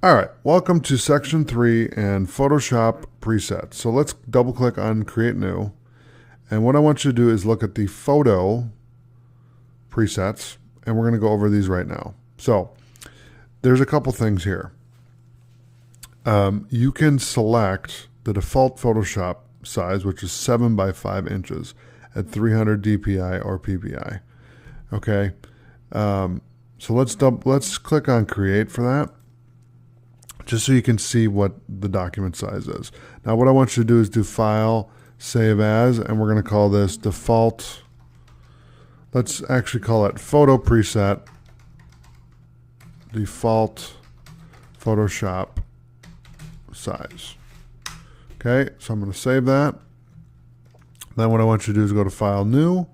All right, welcome to section 3 and Photoshop presets. So let's double click on create new. And what I want you to do is look at the photo presets, and we're going to go over these right now. So there's a couple things here. You can select the default Photoshop size, which is 7 by 5 inches at 300 DPI or PPI. Okay, so let's click on create for that, just so you can see what the document size is. Now what I want you to do is do File, Save As, and we're going to call this default. Let's actually call it Photo Preset, Default Photoshop Size. Okay, so I'm going to save that. Then what I want you to do is go to File, New,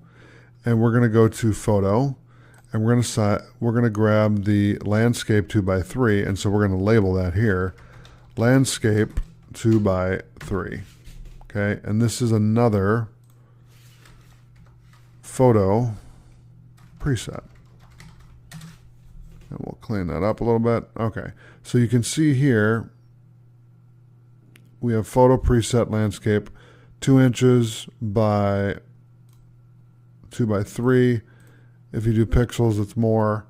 and we're going to go to Photo, and we're going to grab the landscape 2x3, and so we're going to label that here, landscape 2x3. Okay, and this is another photo preset. And we'll clean that up a little bit. Okay, so you can see here we have photo preset landscape 2 inches by 2x3. If you do pixels, it's more.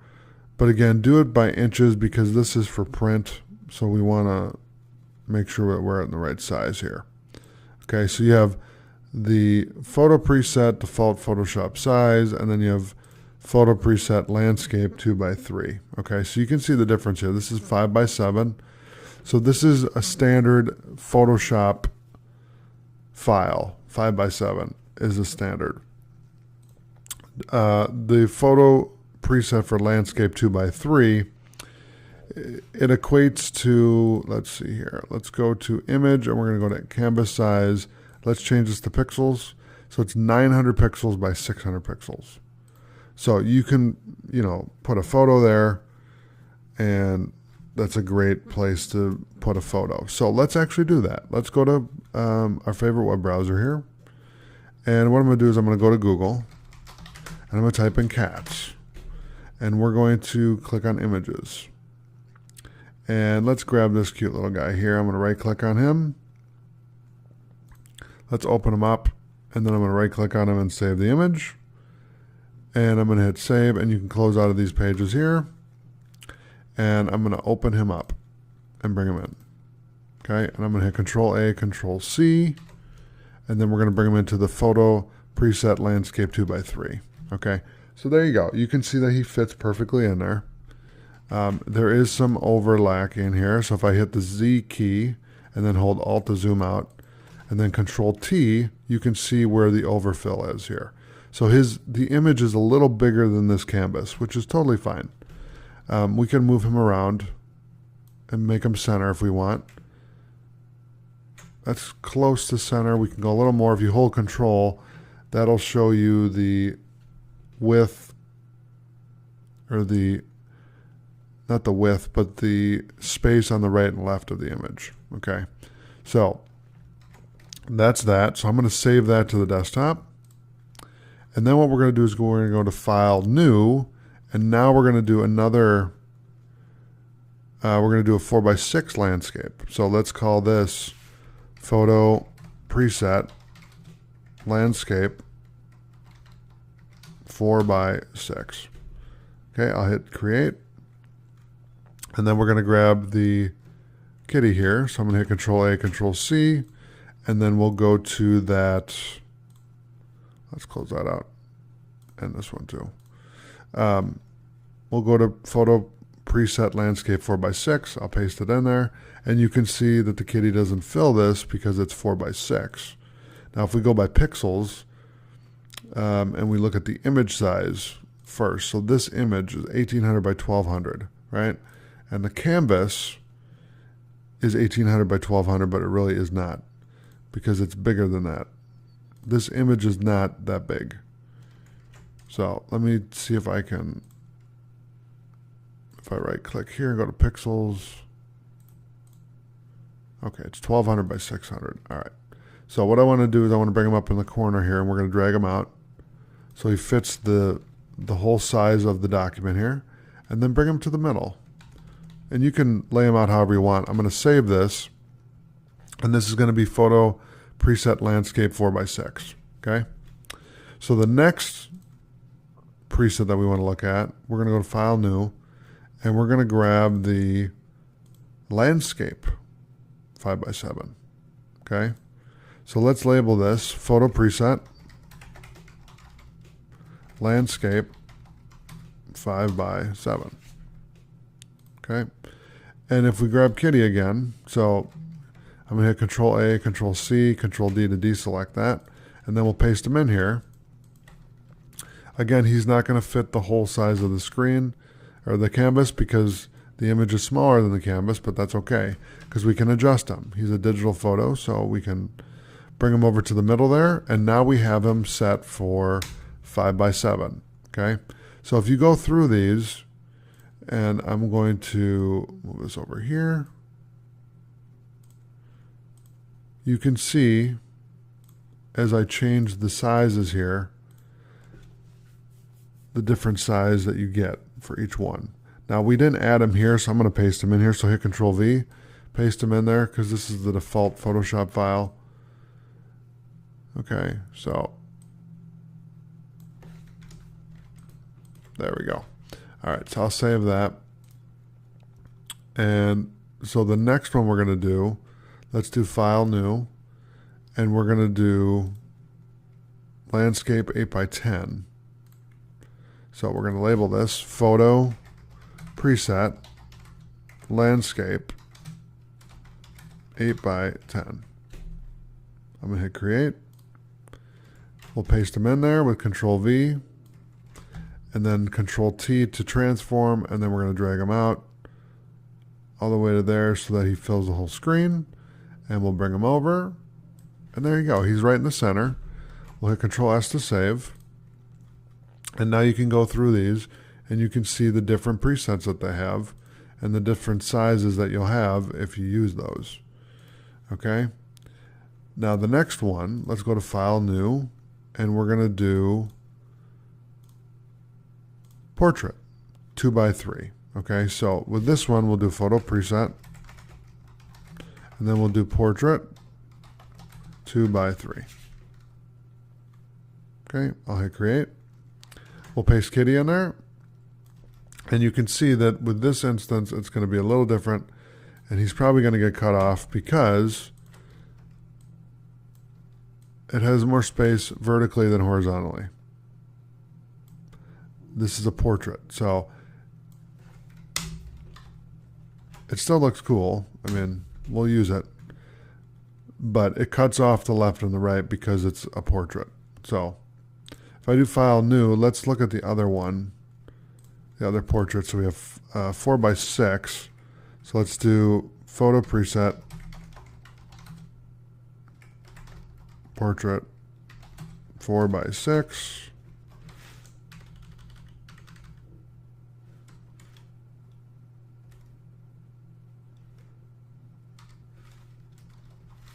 But again, do it by inches because this is for print. So we want to make sure that we're in the right size here. Okay, so you have the photo preset default Photoshop size, and then you have photo preset landscape 2x3. Okay, so you can see the difference here. This is 5 by 7. So this is a standard Photoshop file. 5 by 7 is a standard. The photo preset for landscape 2x3, it equates to, let's see here, let's go to image, and we're going to go to canvas size. Let's change this to pixels. So it's 900 pixels by 600 pixels. So you can, put a photo there, and that's a great place to put a photo. So let's actually do that. Let's go to our favorite web browser here. And what I'm going to do is I'm going to go to Google, and I'm going to type in cats. And we're going to click on images. And let's grab this cute little guy here. I'm going to right click on him. Let's open him up. And then I'm going to right click on him and save the image. And I'm going to hit save, and you can close out of these pages here. And I'm going to open him up and bring him in. Okay, and I'm going to hit Control A, Control C. And then we're going to bring him into the photo preset landscape 2x3. Okay, so there you go. You can see that he fits perfectly in there. There is some overlap in here. So if I hit the Z key and then hold Alt to zoom out and then Control T, you can see where the overfill is here. So the image is a little bigger than this canvas, which is totally fine. We can move him around and make him center if we want. That's close to center. We can go a little more. If you hold Control, that'll show you the width, or not the width, but the space on the right and left of the image. Okay, so that's that. So I'm going to save that to the desktop. And then what we're going to do is we're going to go to File, New, and now we're going to do another, we're going to do a 4x6 landscape. So let's call this Photo Preset Landscape 4x6. Okay, I'll hit create. And then we're going to grab the kitty here. So I'm going to hit Control A, Control C, and then we'll go to that. Let's close that out. And this one too. We'll go to Photo Preset Landscape 4x6. I'll paste it in there. And you can see that the kitty doesn't fill this because it's 4x6. Now if we go by pixels, and we look at the image size first. So this image is 1800 by 1200, right? And the canvas is 1800 by 1200, but it really is not because it's bigger than that. This image is not that big. So let me see if I can, if I right click here and go to pixels. Okay, it's 1200 by 600. All right. So what I want to do is I want to bring him up in the corner here, and we're going to drag him out so he fits the whole size of the document here, and then bring him to the middle. And you can lay them out however you want. I'm going to save this. And this is going to be photo preset landscape 4x6. Okay. So the next preset that we want to look at, we're going to go to File, New, and we're going to grab the landscape 5x7. Okay. So let's label this photo preset landscape 5x7. Okay. And if we grab Kitty again, so I'm going to hit Control A, Control C, Control D to deselect that, and then we'll paste him in here. Again, he's not going to fit the whole size of the screen or the canvas because the image is smaller than the canvas, but that's okay because we can adjust him. He's a digital photo, so we can bring him over to the middle there, and now we have him set for 5x7. Okay, so if you go through these, and I'm going to move this over here, you can see as I change the sizes here, the different size that you get for each one. Now we didn't add them here, so I'm going to paste them in here. So hit Control V, paste them in there because this is the default Photoshop file. Okay, so there we go. All right, so I'll save that. And so the next one we're going to do, let's do File, New, and we're going to do Landscape 8x10. So we're going to label this Photo Preset Landscape 8x10. I'm going to hit Create. We'll paste them in there with Control V, and then Control T to transform, and then we're going to drag him out all the way to there so that he fills the whole screen, and we'll bring him over, and there you go. He's right in the center. We'll hit Control S to save, and now you can go through these, and you can see the different presets that they have, and the different sizes that you'll have if you use those. Okay? Now the next one, let's go to File, New, and we're going to do Portrait 2x3. Okay, so with this one we'll do Photo Preset, and then we'll do Portrait 2x3. Okay, I'll hit Create. We'll paste Kitty in there, and you can see that with this instance it's going to be a little different, and he's probably going to get cut off because it has more space vertically than horizontally. This is a portrait, so it still looks cool. I mean, we'll use it, but it cuts off the left and the right because it's a portrait. So if I do File, New, let's look at the other one, the other portrait. So we have 4x6. So let's do Photo Preset Portrait 4x6.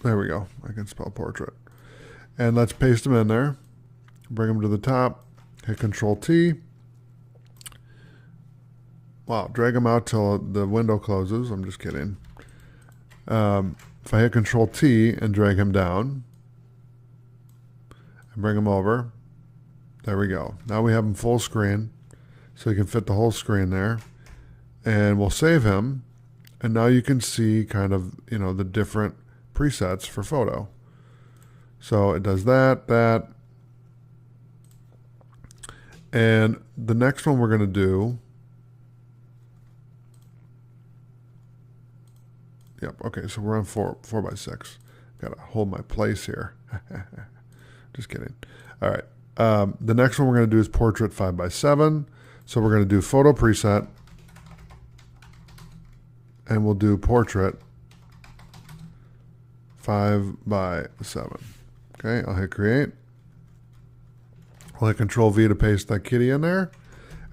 There we go. I can spell portrait. And let's paste them in there. Bring them to the top. Hit Control T. Wow, drag them out till the window closes. I'm just kidding. If I hit Control T and drag him down and bring him over, there we go. Now we have him full screen, so you can fit the whole screen there. And we'll save him. And now you can see kind of, you know, the different presets for photo. So it does that. And the next one we're going to do, yep, okay, so we're on 4x6. Gotta hold my place here. Just kidding. All right. The next one we're going to do is Portrait 5x7. So we're going to do Photo Preset, and we'll do Portrait 5x7. Okay, I'll hit Create. I'll hit Control V to paste that kitty in there,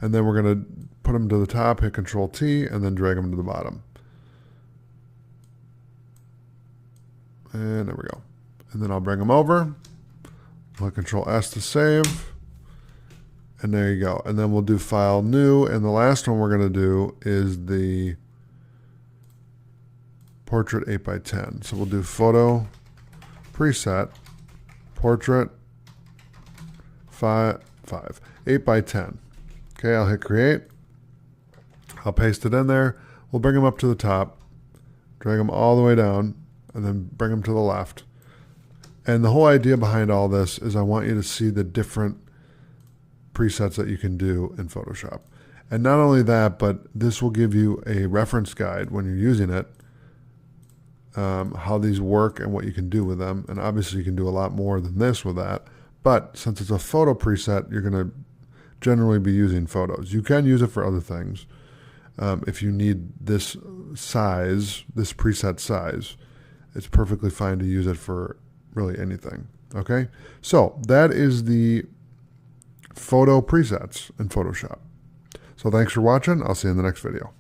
and then we're going to put him to the top, hit Control T, and then drag him to the bottom. And there we go. And then I'll bring him over. I'll hit Control S to save. And there you go. And then we'll do File, New, and the last one we're going to do is the portrait 8x10. So we'll do photo preset portrait 8x10. Okay, I'll hit create. I'll paste it in there. We'll bring them up to the top, drag them all the way down, and then bring them to the left. And the whole idea behind all this is I want you to see the different presets that you can do in Photoshop. And not only that, but this will give you a reference guide when you're using it, how these work and what you can do with them. And obviously you can do a lot more than this with that. But since it's a photo preset, you're going to generally be using photos. You can use it for other things. If you need this size, this preset size, it's perfectly fine to use it for really anything. Okay, so that is the photo presets in Photoshop. So thanks for watching. I'll see you in the next video.